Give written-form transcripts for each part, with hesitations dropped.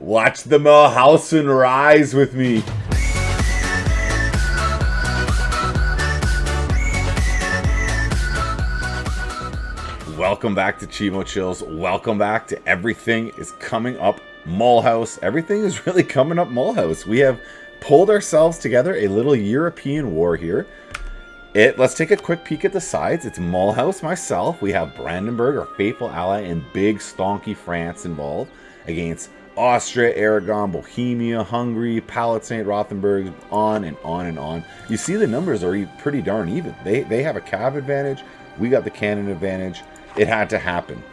Watch the Mulhouse rise with me. Welcome back to Chimo Chills. Welcome back to Everything is Coming Up Mulhouse. Everything is really coming up Mulhouse. We have pulled ourselves together a little European war here. Let's take a quick peek at the sides. It's Mulhouse, myself. We have Brandenburg, our faithful ally, and big stonky France involved against Austria, Aragon, Bohemia, Hungary, Palatinate, Rothenburg, on and on and on. You see the numbers are pretty darn even. They have a cav advantage. We got the cannon advantage. It had to happen.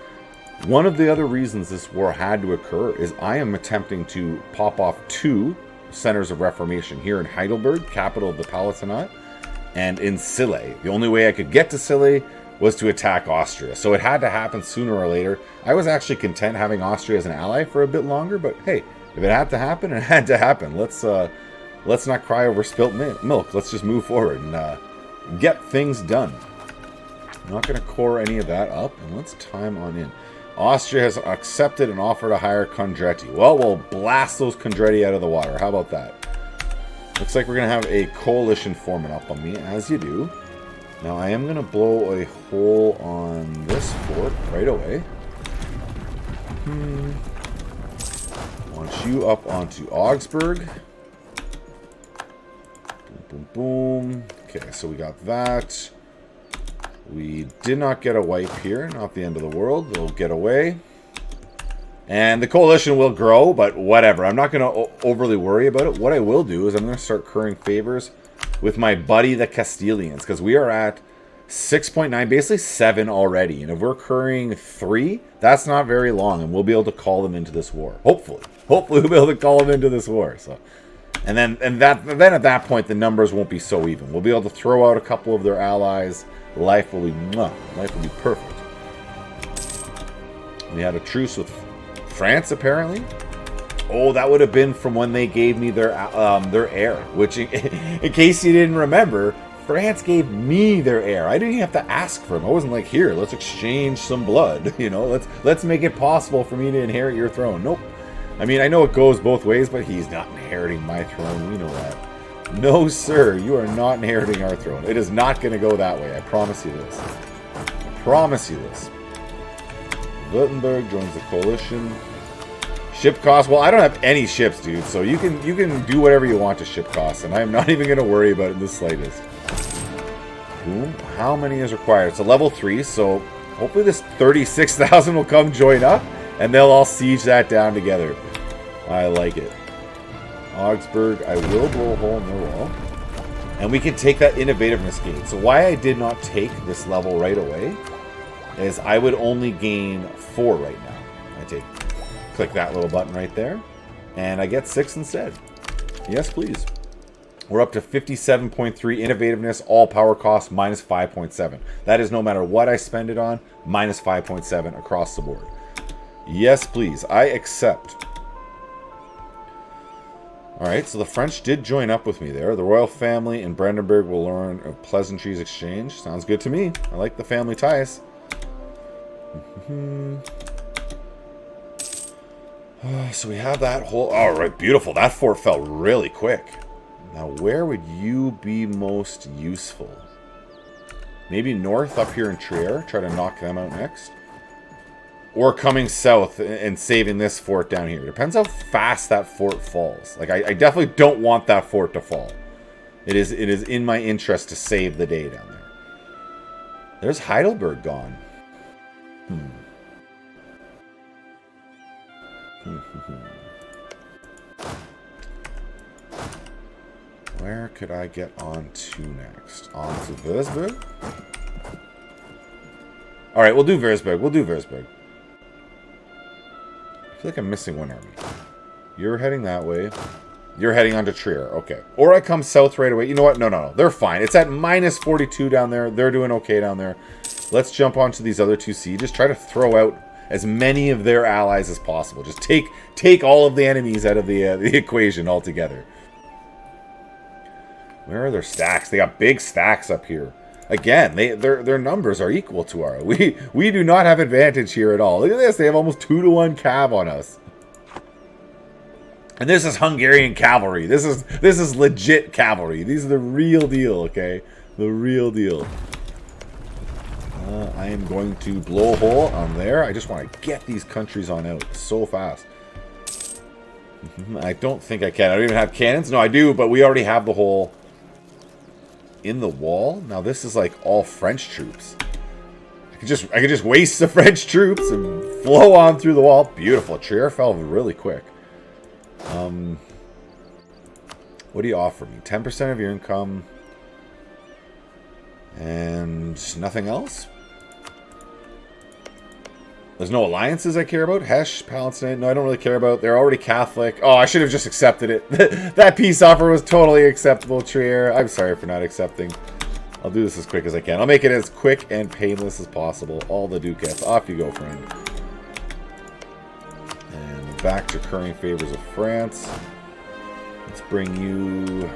One of the other reasons this war had to occur is I am attempting to pop off 2 centers of reformation here in Heidelberg, capital of the Palatinate, and in Sille. The only way I could get to Sille was to attack Austria. So it had to happen sooner or later. I was actually content having Austria as an ally for a bit longer, but hey, if it had to happen, it had to happen. Let's not cry over spilt milk. Let's just move forward and get things done. I'm not going to core any of that up, and let's time on in. Austria has accepted and offered a higher Condretti. Well, we'll blast those Condretti out of the water. How about that? Looks like we're going to have a coalition forming up on me, as you do. Now, I am going to blow a hole on this fort right away. Want you up onto Augsburg. Boom, boom, boom. Okay, so we got that. We did not get a wipe here. Not the end of the world. They'll get away. And the coalition will grow, but whatever. I'm not going to overly worry about it. What I will do is I'm going to start currying favors with my buddy, the Castilians, because we are at 6.9, basically 7 already. And if we're currying 3, that's not very long, and we'll be able to call them into this war. Hopefully we'll be able to call them into this war. So, and then at that point, the numbers won't be so even. We'll be able to throw out a couple of their allies. Life will be perfect. We had a truce with France, apparently. Oh, that would have been from when they gave me their heir. Which, in case you didn't remember, France gave me their heir. I didn't even have to ask for them. I wasn't like, here, let's exchange some blood. You know, let's make it possible for me to inherit your throne. Nope. I mean, I know it goes both ways, but he's not inheriting my throne. We know that. No, sir, you are not inheriting our throne. It is not going to go that way. I promise you this. I promise you this. Württemberg joins the coalition. Ship costs. Well, I don't have any ships, dude. So you can do whatever you want to ship costs, and I am not even going to worry about it in the slightest. Boom. How many is required? It's a level 3, so hopefully this 36,000 will come join up, and they'll all siege that down together. I like it. Augsburg, I will blow a hole in their wall. And we can take that innovativeness gain. So why I did not take this level right away is I would only gain 4 right now. Click that little button right there, and I get 6 instead. Yes, please. We're up to 57.3 innovativeness, all power costs, minus 5.7. That is no matter what I spend it on, minus 5.7 across the board. Yes, please. I accept. Alright, so the French did join up with me there. The royal family in Brandenburg will learn of pleasantries exchange. Sounds good to me. I like the family ties. So we have that whole... Alright, beautiful. That fort fell really quick. Now, where would you be most useful? Maybe north up here in Trier. Try to knock them out next. Or coming south and saving this fort down here. Depends how fast that fort falls. Like, I definitely don't want that fort to fall. It is in my interest to save the day down there. There's Heidelberg gone. Where could I get on to next? On to Würzburg? Alright, we'll do Würzburg. I feel like I'm missing one army. You're heading that way. You're heading onto Trier. Okay. Or I come south right away. You know what? No. They're fine. It's at minus 42 down there. They're doing okay down there. Let's jump onto these other 2 sieges. Try to throw out as many of their allies as possible. Just take all of the enemies out of the equation altogether. Where are their stacks? They got big stacks up here. Again, their numbers are equal to ours. We do not have advantage here at all. Look at this. They have almost 2-to-1 cav on us. And this is Hungarian cavalry. This is legit cavalry. These are the real deal, okay? The real deal. I am going to blow a hole on there. I just want to get these countries on out so fast. I don't think I can. I don't even have cannons. No, I do, but we already have the hole in the wall. Now this is like all French troops. I could just waste the French troops and flow on through the wall. Beautiful. Trier fell really quick. What do you offer me? 10% of your income. And nothing else? There's no alliances I care about. Hesh, Palatinate. No, I don't really care about. They're already Catholic. Oh, I should have just accepted it. That peace offer was totally acceptable, Trier. I'm sorry for not accepting. I'll do this as quick as I can. I'll make it as quick and painless as possible. All the ducats. Off you go, friend. And back to current favors of France. Let's bring you...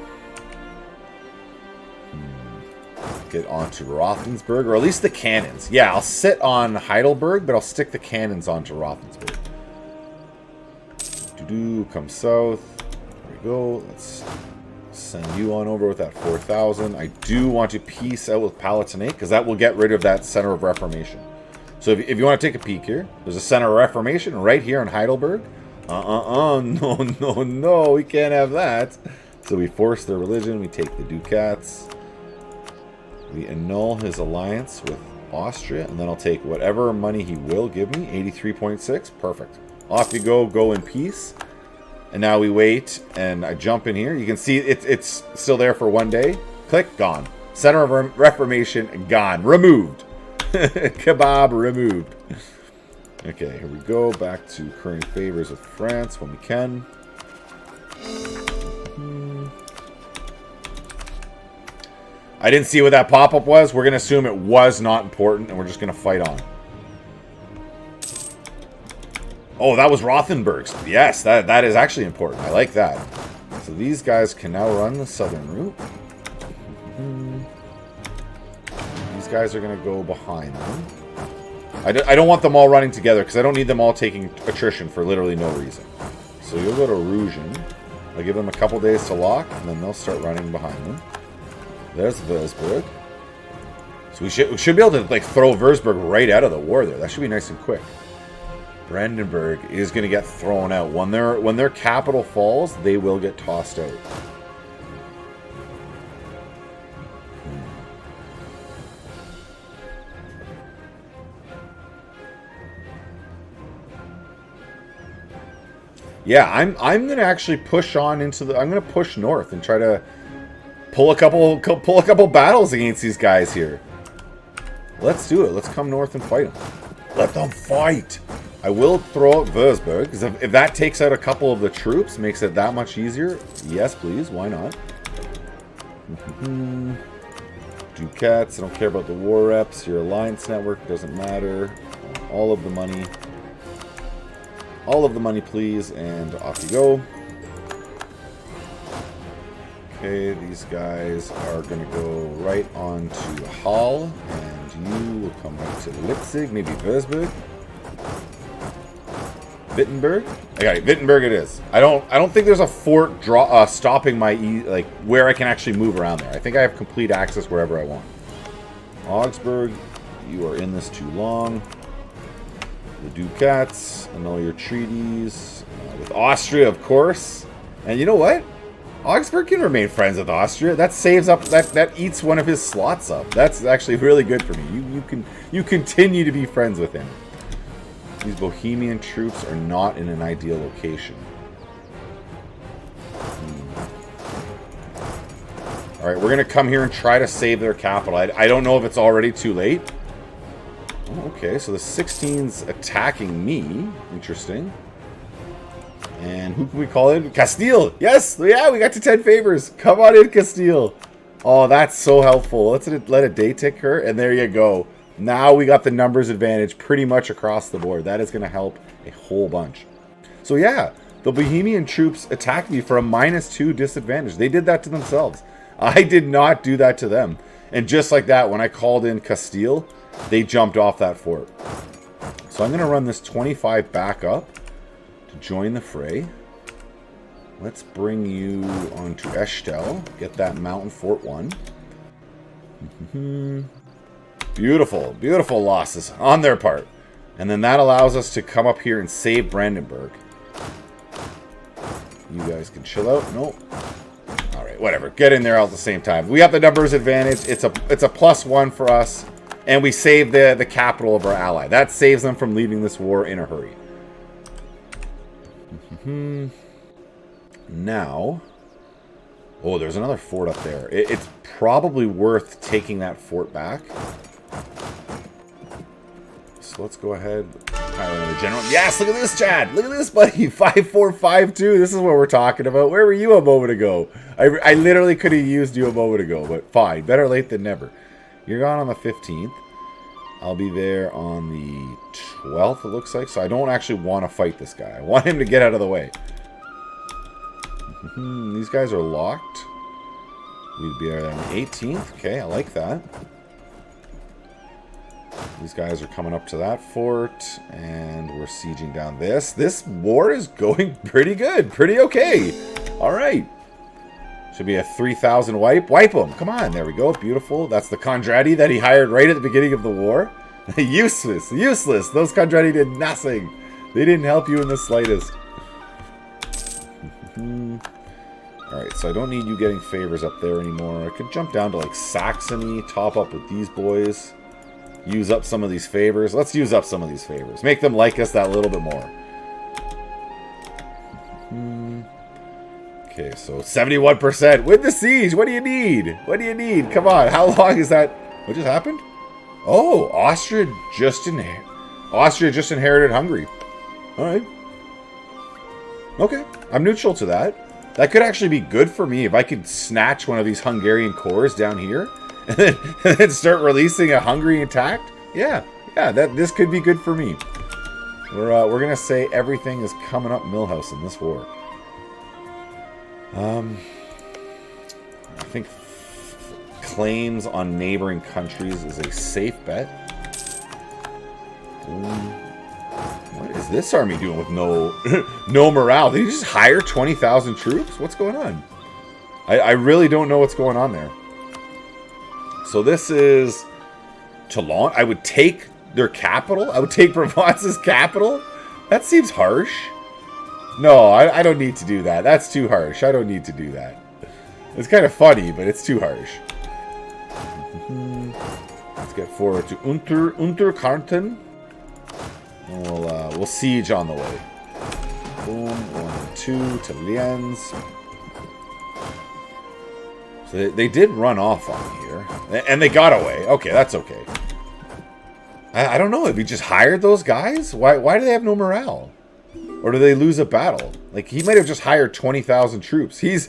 get onto Rothensburg, or at least the cannons. Yeah, I'll sit on Heidelberg, but I'll stick the cannons onto Rothensburg. Come south. There we go. Let's send you on over with that 4,000. I do want to peace out with Palatinate, because that will get rid of that center of reformation. So if you want to take a peek here, there's a center of reformation right here in Heidelberg. No, we can't have that. So we force their religion, we take the ducats. We annul his alliance with Austria, and then I'll take whatever money he will give me. 83.6. Perfect. Off you go. Go in peace. And now we wait, and I jump in here. You can see it's still there for 1 day. Click. Gone. Center of Reformation. Gone. Removed. Kebab removed. Okay, here we go. Back to current favors of France when we can. I didn't see what that pop-up was. We're going to assume it was not important, and we're just going to fight on. Oh, that was Rothenburgs. Yes, that is actually important. I like that. So these guys can now run the southern route. These guys are going to go behind them. I don't want them all running together, because I don't need them all taking attrition for literally no reason. So you'll go to Rugen. I'll give them a couple days to lock, and then they'll start running behind them. There's Würzburg. So we should be able to like throw Würzburg right out of the war there. That should be nice and quick. Brandenburg is going to get thrown out. When their capital falls, they will get tossed out. Yeah, I'm going to actually push on into the... I'm going to push north and try to pull a couple battles against these guys here. Let's do it. Let's come north and fight them. Let them fight. I will throw out Würzburg, because if that takes out a couple of the troops, makes it that much easier. Yes, please. Why not? Ducats. I don't care about the war reps. Your alliance network doesn't matter. All of the money. All of the money, please. And off you go. Okay, these guys are going to go right on to Hall, and you will come right to Leipzig, maybe Würzburg. Wittenberg? Okay, Wittenberg it is. I don't think there's a fort stopping my where I can actually move around there. I think I have complete access wherever I want. Augsburg, you are in this too long. The Ducats, annul your treaties with Austria, of course. And you know what? Augsburg can remain friends with Austria. That saves up. That eats one of his slots up. That's actually really good for me. You continue to be friends with him. These Bohemian troops are not in an ideal location. All right, we're gonna come here and try to save their capital. I don't know if it's already too late. Oh, okay, so the 16's attacking me. Interesting. And who can we call in? Castile! Yes! Yeah, we got to 10 favors. Come on in, Castile. Oh, that's so helpful. Let's let a day tick her, and there you go. Now we got the numbers advantage pretty much across the board. That is going to help a whole bunch. So yeah, the Bohemian troops attacked me for a -2 disadvantage. They did that to themselves. I did not do that to them. And just like that, when I called in Castile, they jumped off that fort. So I'm going to run this 25 back up to join the fray. Let's bring you onto Eshtel. Get that mountain fort 1. Beautiful, beautiful losses on their part. And then that allows us to come up here and save Brandenburg. You guys can chill out. Nope. All right, whatever. Get in there all at the same time. We have the numbers advantage. It's a +1 for us. And we save the capital of our ally. That saves them from leaving this war in a hurry. Now, oh, there's another fort up there. It's probably worth taking that fort back. So let's go ahead. Hire another general. Yes, look at this, Chad. Look at this, buddy. 5452. This is what we're talking about. Where were you a moment ago? I literally could have used you a moment ago, but fine. Better late than never. You're gone on the 15th. I'll be there on the 12th, it looks like. So I don't actually want to fight this guy. I want him to get out of the way. These guys are locked. We'd be there on the 18th. Okay, I like that. These guys are coming up to that fort. And we're sieging down this. This war is going pretty good. Pretty okay. All right. Should be a 3,000 wipe. Wipe them. Come on. There we go. Beautiful. That's the Kondrati that he hired right at the beginning of the war. Useless. Useless. Those Kondrati did nothing. They didn't help you in the slightest. Alright, so I don't need you getting favors up there anymore. I could jump down to like Saxony, top up with these boys. Use up some of these favors. Let's use up some of these favors. Make them like us that little bit more. Okay, so 71%. Win the siege. What do you need? What do you need? Come on. How long is that? What just happened? Oh, Austria just inherited Hungary. All right. Okay. I'm neutral to that. That could actually be good for me if I could snatch one of these Hungarian cores down here and then start releasing a Hungary intact. Yeah. This could be good for me. We're gonna say everything is coming up Mulhouse in this war. I think claims on neighboring countries is a safe bet. What is this army doing with no morale? Did he just hire 20,000 troops? What's going on? I really don't know what's going on there. So this is Toulon. I would take their capital. I would take Provence's capital. That seems harsh. No, I don't need to do that. That's too harsh. I don't need to do that. It's kind of funny, but it's too harsh. Let's get forward to Unterkarten. And we'll siege on the way. Boom, 1 and 2 to Lienz. So they did run off on me here. And they got away. Okay, that's okay. I don't know. Have we just hired those guys? Why do they have no morale? Or do they lose a battle? Like, he might have just hired 20,000 troops. He's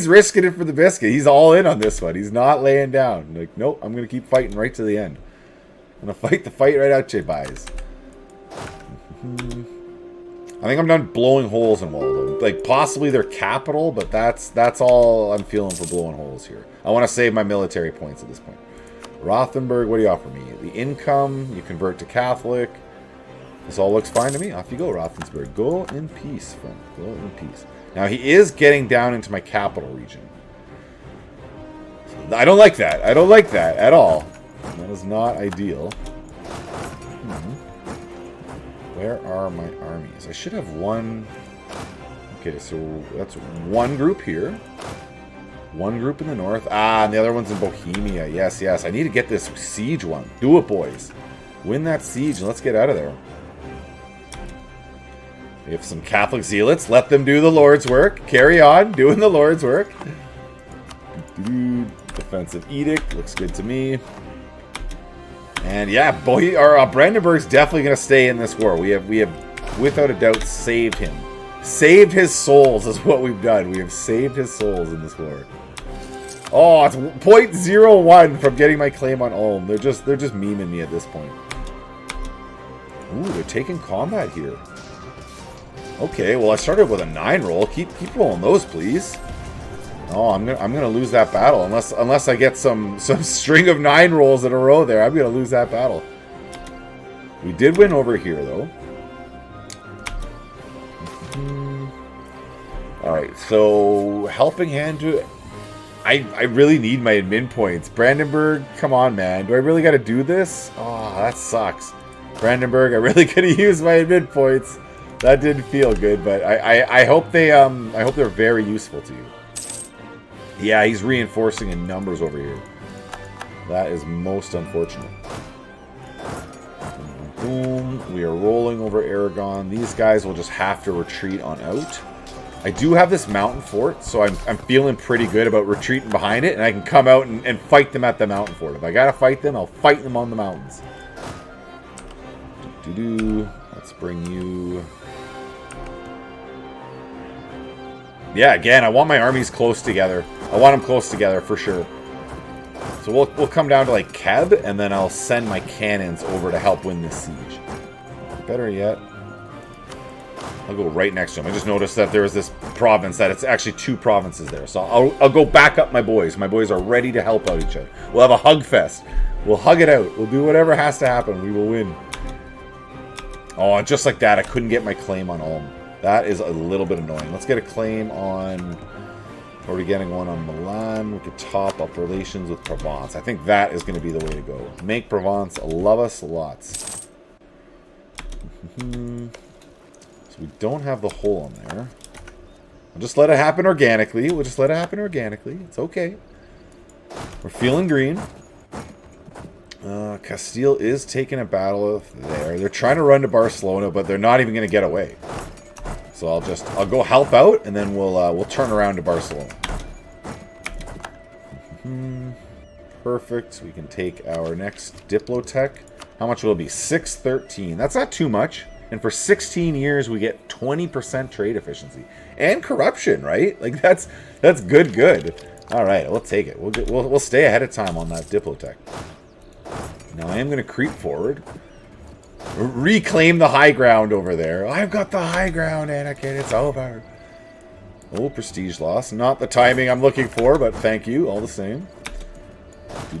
risking it for the biscuit. He's all in on this one. He's not laying down. Like, nope, I'm going to keep fighting right to the end. I'm going to fight the fight right out, you guys. I think I'm done blowing holes in Waldo. Like, possibly their capital, but that's all I'm feeling for blowing holes here. I want to save my military points at this point. Rothenburg, what do you offer me? The income, you convert to Catholic. This all looks fine to me. Off you go, Rothenburg. Go in peace, friend. Go in peace. Now, he is getting down into my capital region. So I don't like that. I don't like that at all. That is not ideal. Where are my armies? I should have one. Okay, so that's one group here. One group in the north. Ah, and the other one's in Bohemia. Yes, yes. I need to get this siege one. Do it, boys. Win that siege and let's get out of there. We have some Catholic zealots. Let them do the Lord's work. Carry on doing the Lord's work. Defensive edict. Looks good to me. And yeah, Brandenburg's definitely going to stay in this war. We have, without a doubt, saved him. Saved his souls is what we've done. We have saved his souls in this war. Oh, it's 0.01 from getting my claim on Ulm. They're just memeing me at this point. Ooh, they're taking combat here. Okay, well I started with a 9 roll. Keep rolling those, please. Oh, I'm gonna lose that battle unless I get some string of 9 rolls in a row there. I'm gonna lose that battle. We did win over here though. All right, so helping hand to... I really need my admin points. Brandenburg, come on, man. Do I really got to do this? Oh, that sucks. Brandenburg, I really could have used my admin points. That didn't feel good, but I hope they're very useful to you. Yeah, he's reinforcing in numbers over here. That is most unfortunate. Boom. We are rolling over Aragon. These guys will just have to retreat on out. I do have this mountain fort, so I'm feeling pretty good about retreating behind it, and I can come out and fight them at the mountain fort. If I gotta fight them, I'll fight them on the mountains. Let's bring you... Yeah, again, I want my armies close together. I want them close together for sure. So we'll come down to like Keb, and then I'll send my cannons over to help win this siege. Better yet, I'll go right next to him. I just noticed that there was this province, that it's actually 2 provinces there. So I'll go back up my boys. My boys are ready to help out each other. We'll have a hug fest. We'll hug it out. We'll do whatever has to happen. We will win. Oh, just like that, I couldn't get my claim on Ulm. That is a little bit annoying. Let's get a claim on... Already getting one on Milan. We could top up relations with Provence. I think that is going to be the way to go. Make Provence love us lots. So we don't have the hole on there. We'll just let it happen organically. We'll just let it happen organically. It's okay. We're feeling green. Castile is taking a battle there. They're trying to run to Barcelona, but they're not even going to get away. So I'll go help out, and then we'll turn around to Barcelona. Perfect. We can take our next Diplotech. How much will it be? 613. That's not too much. And for 16 years, we get 20% trade efficiency and corruption, right? Like that's good. All right, we'll take it. We'll stay ahead of time on that Diplotech. Now I am going to creep forward. Reclaim the high ground over there. I've got the high ground, Anakin. It's over. Oh, prestige loss. Not the timing I'm looking for, but thank you all the same.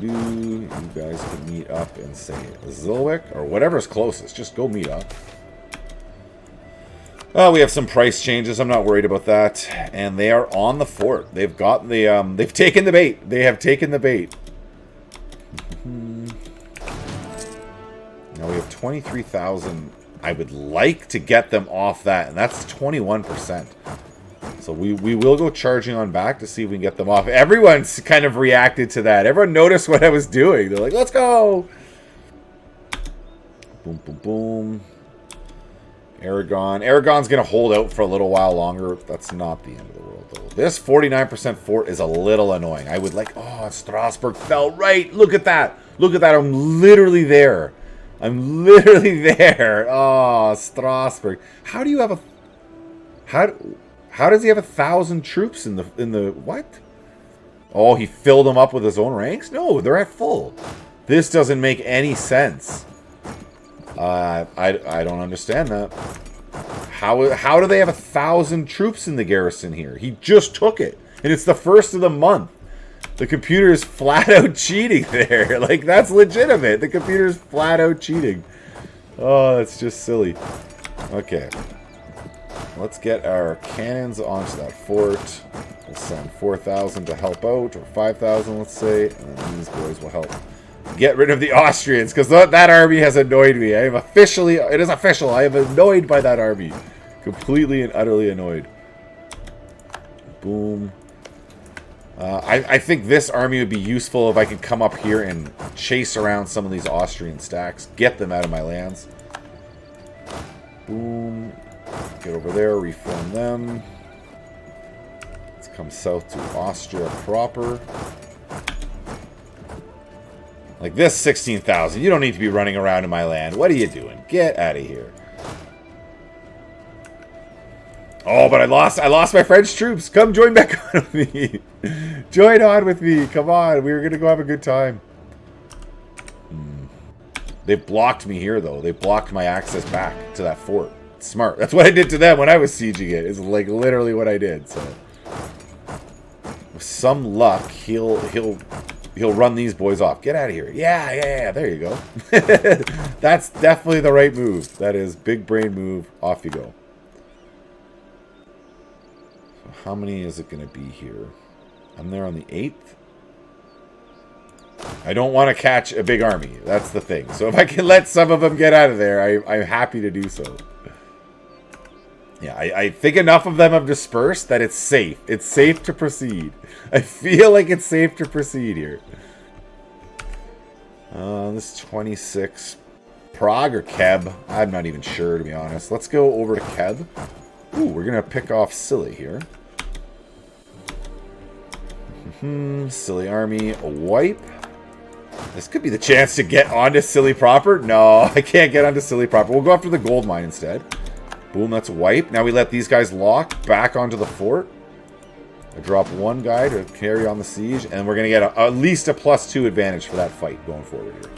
You guys can meet up and say Zilwick or whatever's closest. Just go meet up. Oh, we have some price changes. I'm not worried about that. And they are on the fort. They've got the they've taken the bait. They have taken the bait. Now we have 23,000. I would like to get them off that, and that's 21%. So we will go charging on back to see if we can get them off. Everyone's kind of reacted to that. Everyone noticed what I was doing. They're like, let's go. Boom, boom, boom. Aragon. Aragon's going to hold out for a little while longer. That's not the end of the world, though. This 49% fort is a little annoying. I would like... Oh, Strasbourg fell right. Look at that. Look at that. I'm literally there. I'm literally there. Oh, Strasbourg. How do you have a... How does he have 1,000 troops in the... What? Oh, he filled them up with his own ranks? No, they're at full. This doesn't make any sense. I don't understand that. How do they have 1,000 troops in the garrison here? He just took it, and it's the first of the month. The computer is flat out cheating there. Like, that's legitimate. The computer is flat out cheating. Oh, that's just silly. Okay. Let's get our cannons onto that fort. We'll send 4,000 to help out, or 5,000, let's say, and then these boys will help get rid of the Austrians, because that army has annoyed me. I am officially, it is official, I am annoyed by that army. Completely and utterly annoyed. Boom. I think this army would be useful if I could come up here and chase around some of these Austrian stacks. Get them out of my lands. Boom. Get over there, reform them. Let's come south to Austria proper. Like this 16,000. You don't need to be running around in my land. What are you doing? Get out of here. Oh, but I lost my French troops. Come join back on with me. Join on with me. Come on. We were going to go have a good time. They blocked me here, though. They blocked my access back to that fort. Smart. That's what I did to them when I was sieging it. It's like literally what I did. So with some luck, he'll run these boys off. Get out of here. Yeah. There you go. That's definitely the right move. That is big brain move. Off you go. How many is it going to be here? I'm there on the 8th. I don't want to catch a big army. That's the thing. So if I can let some of them get out of there, I'm happy to do so. Yeah, I think enough of them have dispersed that it's safe. It's safe to proceed. I feel like it's safe to proceed here. This is 26. Prague or Keb? I'm not even sure, to be honest. Let's go over to Keb. Ooh, we're going to pick off Silly here. Silly army, a wipe. This could be the chance to get onto Silly proper. No, I can't get onto Silly proper. We'll go after the gold mine instead. Boom, that's a wipe. Now we let these guys lock back onto the fort. I drop one guy to carry on the siege, and we're going to get at least a +2 advantage for that fight going forward here.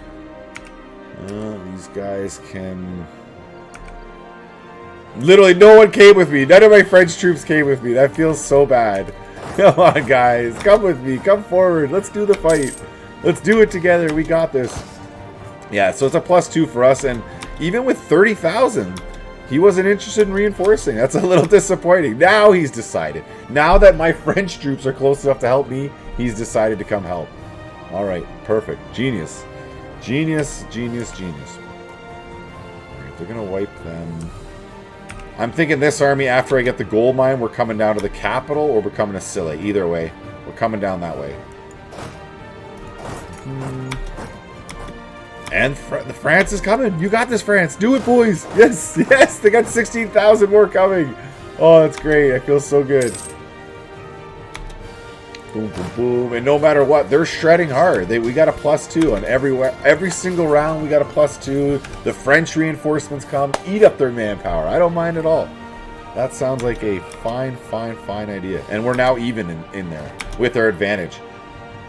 These guys can... Literally, no one came with me. None of my French troops came with me. That feels so bad. Come on, guys. Come with me. Come forward. Let's do the fight. Let's do it together. We got this. Yeah, so it's a +2 for us, and even with 30,000... he wasn't interested in reinforcing. That's a little disappointing. Now he's decided. Now that my French troops are close enough to help me, he's decided to come help. All right, perfect. Genius. Genius, genius, genius. All right, they're going to wipe them. I'm thinking this army, after I get the gold mine, we're coming down to the capital, or we're coming to Sille. Either way, we're coming down that way. And France is coming. You got this, France. Do it, boys. Yes, yes. They got 16,000 more coming. Oh, that's great. I feel so good. Boom, boom, boom. And no matter what, they're shredding hard. We got a +2 on every single round. We got a +2. The French reinforcements come. Eat up their manpower. I don't mind at all. That sounds like a fine, fine, fine idea. And we're now even in there with our advantage.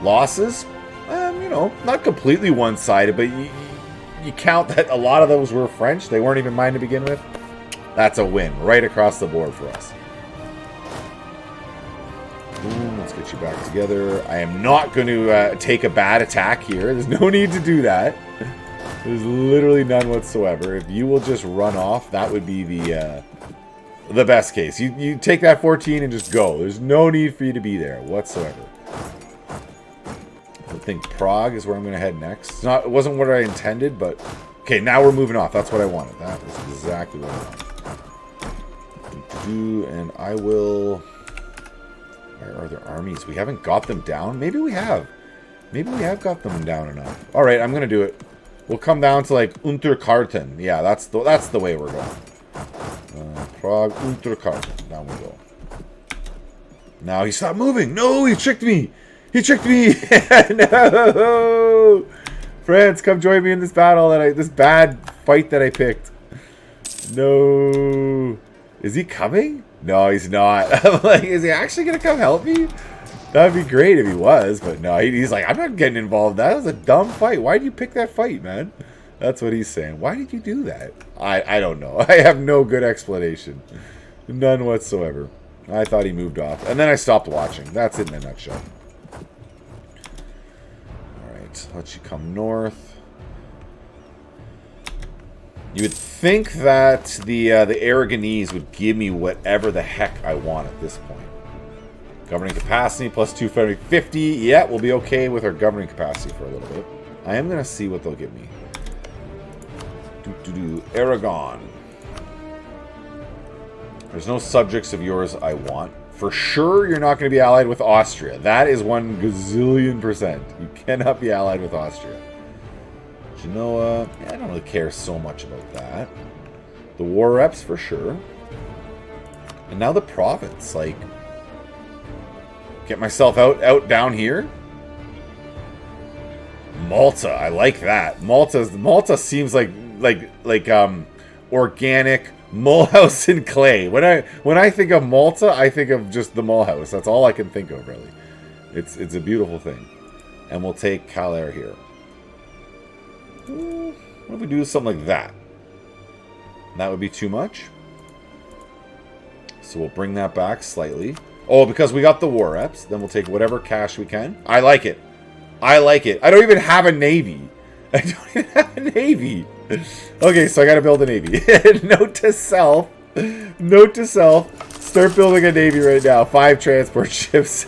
Losses? You know, not completely one-sided, but you count that a lot of those were French. They weren't even mine to begin with. That's a win right across the board for us. Boom, let's get you back together. I am not going to take a bad attack here. There's no need to do that. There's literally none whatsoever. If you will just run off, that would be the best case. You take that 14 and just go. There's no need for you to be there whatsoever. I think Prague is where I'm going to head next. It wasn't what I intended, but... Okay, now we're moving off. That's what I wanted. That was exactly what I wanted. And I will... Where are their armies? We haven't got them down? Maybe we have. Maybe we have got them down enough. Alright, I'm going to do it. We'll come down to, like, Unterkarten. Yeah, that's the way we're going. Prague, Unterkarten. Down we go. Now he stopped moving. No, he tricked me. He tricked me! No! France, come join me in this battle this bad fight that I picked. No. Is he coming? No, he's not. I'm like, is he actually gonna come help me? That'd be great if he was, but no, he's like, I'm not getting involved. That was a dumb fight. Why did you pick that fight, man? That's what he's saying. Why did you do that? I don't know. I have no good explanation. None whatsoever. I thought he moved off. And then I stopped watching. That's it in a nutshell. Let you come north. You would think that the Aragonese would give me whatever the heck I want at this point. Governing capacity plus 250. Yeah, we'll be okay with our governing capacity for a little bit. I am going to see what they'll give me. Aragon. There's no subjects of yours I want. For sure, you're not going to be allied with Austria. That is 1 gazillion%. You cannot be allied with Austria. Genoa, yeah, I don't really care so much about that. The war reps, for sure. And now the province. Like, get myself out down here. Malta, I like that. Malta seems like organic Mulhouse and clay. When I think of Malta, I think of just the Mulhouse. That's all I can think of, really. It's a beautiful thing. And we'll take Calais here. What if we do something like that? That would be too much. So we'll bring that back slightly. Oh, because we got the war reps. Then we'll take whatever cash we can. I like it. I like it. I don't even have a navy. I don't even have a navy. Okay, so I gotta build a navy. Note to self. Start building a navy right now. 5 transport ships.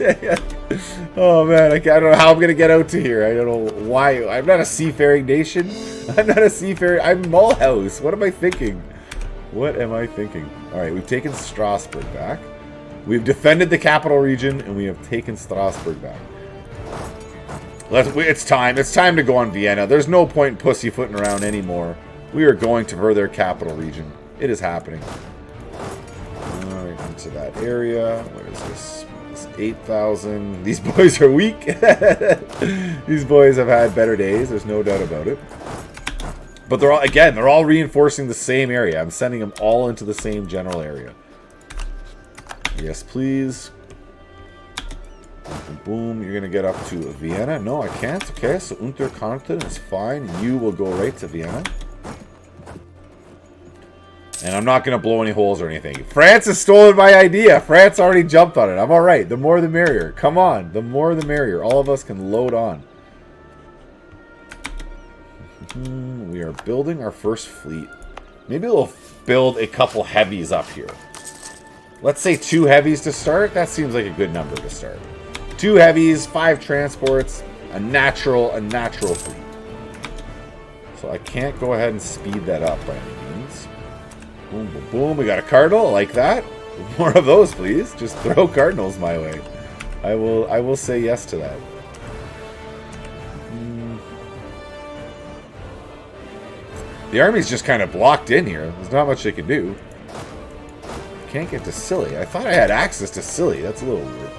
Oh man, I don't know how I'm gonna get out to here. I don't know why. I'm not a seafaring nation. I'm not a seafaring. I'm Mulhouse. What am I thinking? What am I thinking? All right, we've taken Strasbourg back. We've defended the capital region, and we have taken Strasbourg back. It's time. It's time to go on Vienna. There's no point in pussyfooting around anymore. We are going to their capital region. It is happening. All right, into that area. Where is this? This 8,000. These boys are weak. These boys have had better days. There's no doubt about it. But they're all reinforcing the same area. I'm sending them all into the same general area. Yes, please. Boom, you're going to get up to Vienna. No, I can't. Okay, so Unterkärnten is fine. You will go right to Vienna. And I'm not going to blow any holes or anything. France has stolen my idea. France already jumped on it. I'm all right. The more the merrier. Come on. The more the merrier. All of us can load on. We are building our first fleet. Maybe we'll build a couple heavies up here. Let's say 2 heavies to start. That seems like a good number to start. 2 heavies, 5 transports, a natural fleet. So I can't go ahead and speed that up by any means. Boom, boom, boom. We got a cardinal. I like that. More of those, please. Just throw cardinals my way. I will say yes to that. The army's just kind of blocked in here. There's not much they can do. Can't get to Scilly. I thought I had access to Scilly. That's a little weird.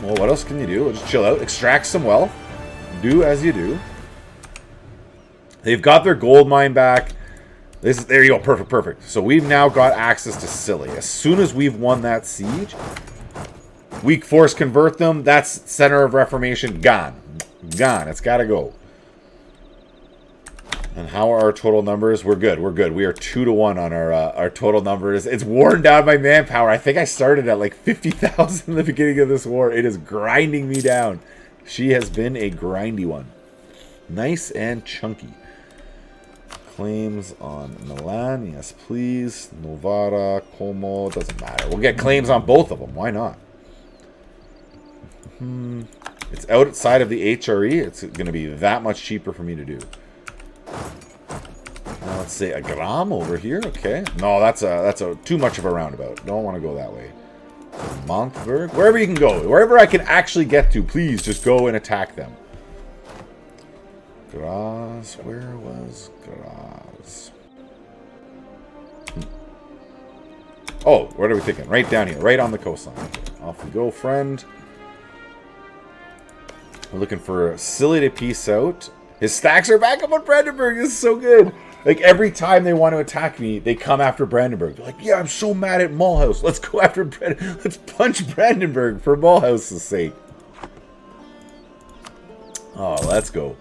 Well, what else can you do? Just chill out. Extract some wealth. Do as you do. They've got their gold mine back. There you go. Perfect, perfect. So we've now got access to Scilly. As soon as we've won that siege, weak force convert them. That's center of reformation. Gone. Gone. It's got to go. And how are our total numbers? We're good. We're good. We are 2-1 on our total numbers. It's worn down by manpower. I think I started at like 50,000 in the beginning of this war. It is grinding me down. She has been a grindy one. Nice and chunky. Claims on Milan. Yes, please. Novara, Como. Doesn't matter. We'll get claims on both of them. Why not? It's outside of the HRE. It's going to be that much cheaper for me to do. Now let's say a gram over here. Okay. No, that's too much of a roundabout. Don't want to go that way. Montberg. Wherever you can go. Wherever I can actually get to, please just go and attack them. Graz. Where was Graz? Oh, what are we thinking? Right down here. Right on the coastline. Okay. Off we go, friend. We're looking for Scilly to peace out. His stacks are back up on Brandenburg. This is so good. Like, every time they want to attack me, they come after Brandenburg. They're like, yeah, I'm so mad at Mulhouse. Let's go after Brandenburg. Let's punch Brandenburg for Mulhouse's sake. Oh, let's go.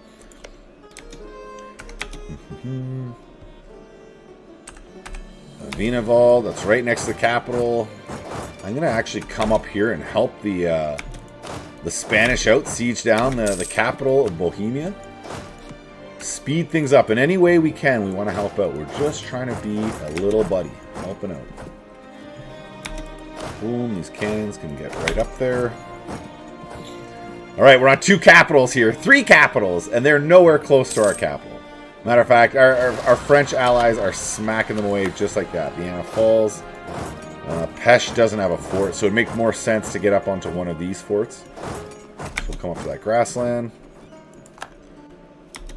Wienerwald, that's right next to the capital. I'm going to actually come up here and help the Spanish out, siege down the capital of Bohemia. Speed things up in any way we can. We want to help out. We're just trying to be a little buddy, helping out. Boom, these cannons can get right up there. All right, we're on 2 capitals here, 3 capitals, and they're nowhere close to our capital. Matter of fact, our French allies are smacking them away just like that. Vienna falls. Pesh doesn't have a fort, so it'd make more sense to get up onto one of these forts. So we'll come up to that grassland.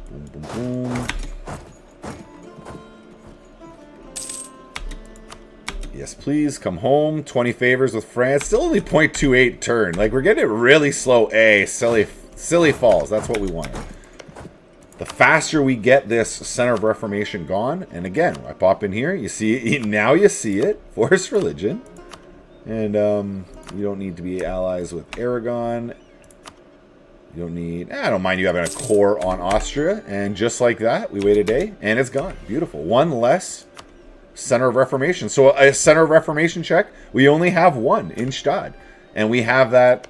Boom, boom, boom. Yes, please. Come home. 20 favors with France. Still only 0.28 turn. Like, we're getting it really slow. Scilly falls. That's what we wanted. The faster we get this center of reformation gone, and again, I pop in here, you see it, now you see it, force religion, and you don't need to be allies with Aragon. You don't need, I don't mind you having a core on Austria, and just like that, we wait a day, and it's gone. Beautiful. One less center of reformation. So a center of reformation check, we only have one in Stad, and we have that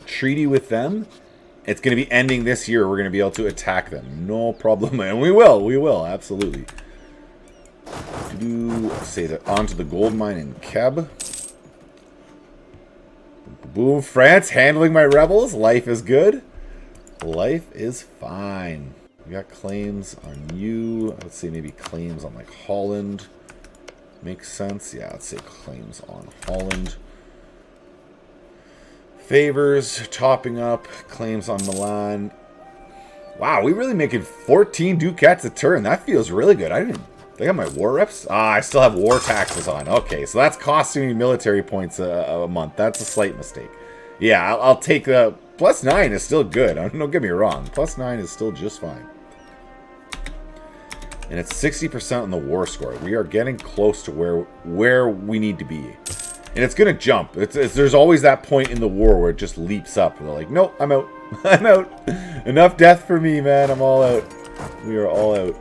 treaty with them. It's going to be ending this year. We're going to be able to attack them. No problem. And we will. We will. Absolutely. Say that onto the gold mine in Keb. Boom, France handling my rebels. Life is good. Life is fine. We got claims on you. Let's say maybe claims on like Holland. Makes sense. Yeah, let's say claims on Holland. Favors, topping up. Claims on Milan. Wow, we really making 14 ducats a turn. That feels really good. I got my war reps. I still have war taxes on. Okay, so that's costing me military points a month. That's a slight mistake. Yeah, I'll take the +9 is still good. Don't get me wrong. +9 is still just fine. And it's 60% on the war score. We are getting close to where we need to be. And it's going to jump. There's always that point in the war where it just leaps up. And they're like, nope, I'm out. I'm out. Enough death for me, man. I'm all out. We are all out.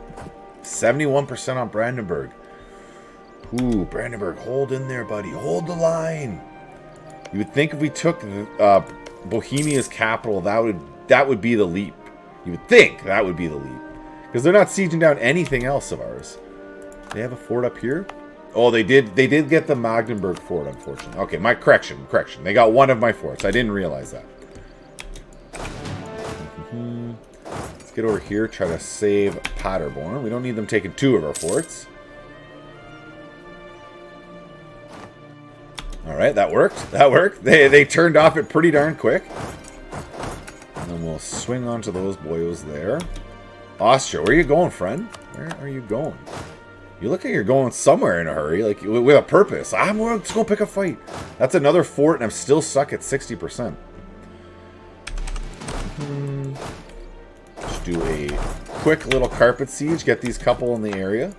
71% on Brandenburg. Ooh, Brandenburg, hold in there, buddy. Hold the line. You would think if we took Bohemia's capital, that would be the leap. You would think that would be the leap. Because they're not sieging down anything else of ours. They have a fort up here? Oh, they did get the Magdeburg fort, unfortunately. Okay, my correction. They got one of my forts. I didn't realize that. Let's get over here, try to save Paderborn. We don't need them taking 2 of our forts. Alright, that worked. That worked. They turned off it pretty darn quick. And then we'll swing onto those boyos there. Austria, where are you going, friend? Where are you going? You look like you're going somewhere in a hurry, like with a purpose. Let's go pick a fight. That's another fort, and I'm still stuck at 60%. Just do a quick little carpet siege. Get these couple in the area.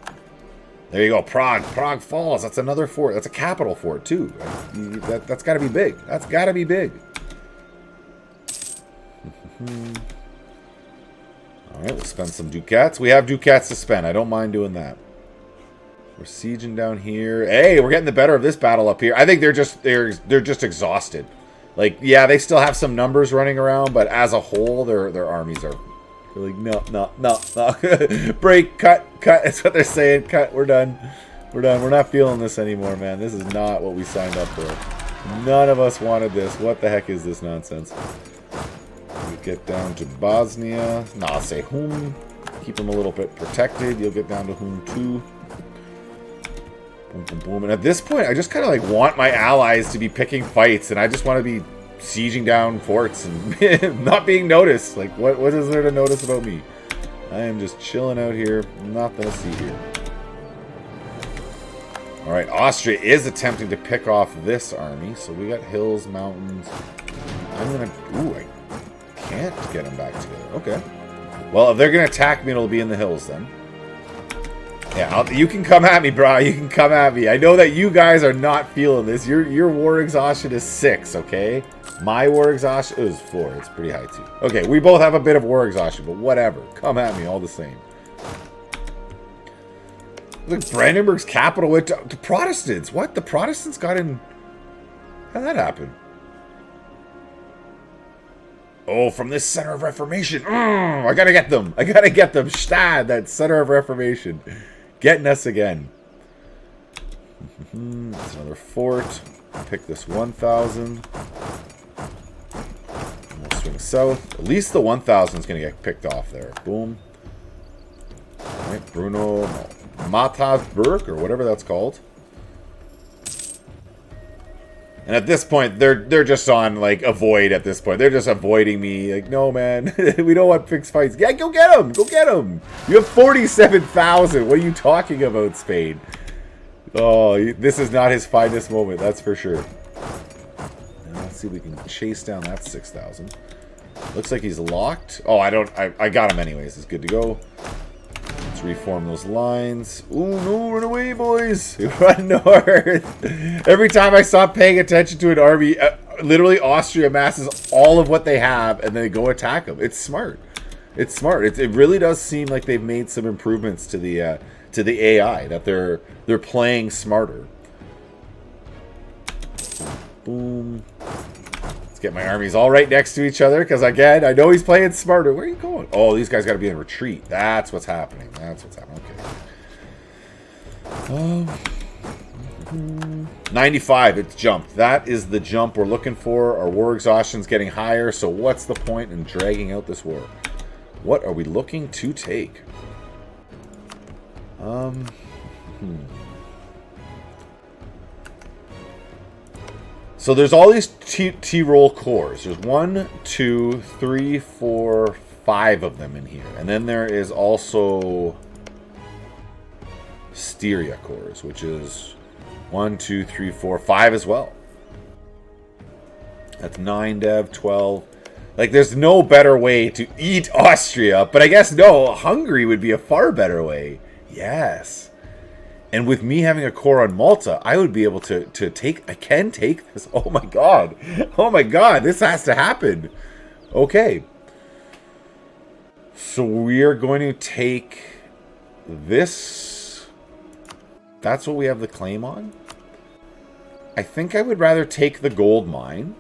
There you go, Prague. Prague Falls. That's another fort. That's a capital fort, too. That's got to be big. That's got to be big. Alright, we'll spend some ducats. We have ducats to spend. I don't mind doing that. We're sieging down here. Hey, we're getting the better of this battle up here. I think they're just exhausted. Like, yeah, they still have some numbers running around, but as a whole, their armies are like, no. Break, cut. That's what they're saying. Cut, we're done. We're done. We're not feeling this anymore, man. This is not what we signed up for. None of us wanted this. What the heck is this nonsense? We get down to Bosnia. No, I'll say Hum. Keep them a little bit protected. You'll get down to Hum too. Boom, boom, boom. And at this point, I just kind of like want my allies to be picking fights, and I just want to be sieging down forts and not being noticed. Like, what is there to notice about me? I am just chilling out here. Nothing to see here. Alright, Austria is attempting to pick off this army. So we got hills, mountains. I'm going to... Ooh, I can't get them back together. Okay. Well, if they're going to attack me, it'll be in the hills then. Yeah, you can come at me, bro. You can come at me. I know that you guys are not feeling this. Your war exhaustion is 6, okay? My war exhaustion is 4. It's pretty high, too. Okay, we both have a bit of war exhaustion, but whatever. Come at me all the same. Look, Brandenburg's capital went to Protestants. What? The Protestants got in... How'd that happen? Oh, from this center of reformation. I gotta get them. I gotta get them. Stad, that center of reformation. Getting us again. That's another fort. Pick this 1,000. We'll swing south. At least the 1,000 is going to get picked off there. Boom. All right, Bruno Matthäusburg, or whatever that's called. And at this point, they're just on, like, avoid at this point. They're just avoiding me. Like, no, man. We don't want fixed fights. Yeah, go get them. Go get them. You have 47,000. What are you talking about, Spain? Oh, this is not his finest moment. That's for sure. Now, let's see if we can chase down that 6,000. Looks like he's locked. Oh, I got him anyways. It's good to go. Let's reform those lines. Ooh, no, run away, boys. Run north. Every time I stop paying attention to an army, literally Austria amasses all of what they have and they go attack them. It's smart. It's smart. It really does seem like they've made some improvements to the AI, that they're playing smarter. Boom. Let's get my armies all right next to each other, because again, I know he's playing smarter. Where are you going? Oh, these guys got to be in retreat. That's what's happening. That's what's happening. Okay. 95, it's jumped. That is the jump we're looking for. Our war exhaustion's getting higher, so what's the point in dragging out this war? What are we looking to take? So there's all these T-roll cores. There's 1, 2, 3, 4, 5 of them in here. And then there is also Styria cores, which is 1, 2, 3, 4, 5 as well. That's 9 dev, 12. Like, there's no better way to eat Austria. But I guess, no, Hungary would be a far better way. Yes. And with me having a core on Malta, I would be able to take... I can take this. Oh, my God. Oh, my God. This has to happen. Okay. So we are going to take this. That's what we have the claim on. I think I would rather take the gold mine.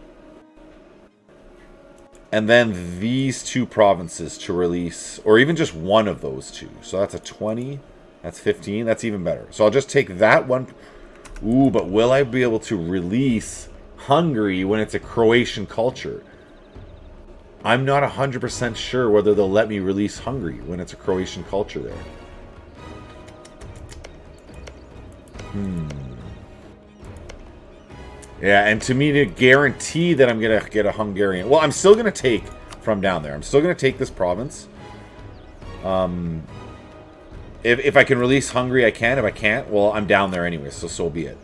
And then these 2 provinces to release. Or even just one of those 2. So that's a 20. That's 15. That's even better. So I'll just take that one. Ooh, but will I be able to release Hungary when it's a Croatian culture? I'm not 100% sure whether they'll let me release Hungary when it's a Croatian culture there. Yeah, and to me to guarantee that I'm going to get a Hungarian... Well, I'm still going to take from down there. I'm still going to take this province. If I can release Hungary, I can. If I can't, well, I'm down there anyway, so be it.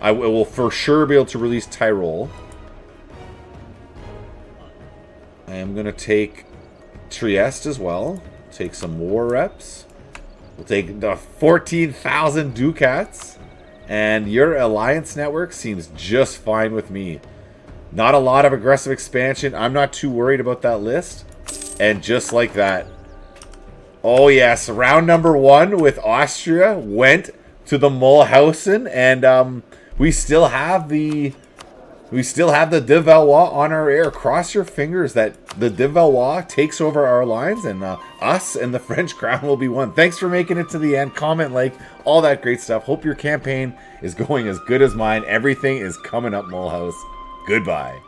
I will for sure be able to release Tyrol. I am going to take Trieste as well. Take some war reps. We'll take the 14,000 ducats. And your alliance network seems just fine with me. Not a lot of aggressive expansion. I'm not too worried about that list. And just like that. Oh yes, round number 1 with Austria went to the Mulhausen. And we still have the de Valois on our air. Cross your fingers that the de Valois takes over our lines, and us and the French crown will be one. Thanks for making it to the end. Comment, like, all that great stuff. Hope your campaign is going as good as mine. Everything is coming up, Mulhouse. Goodbye.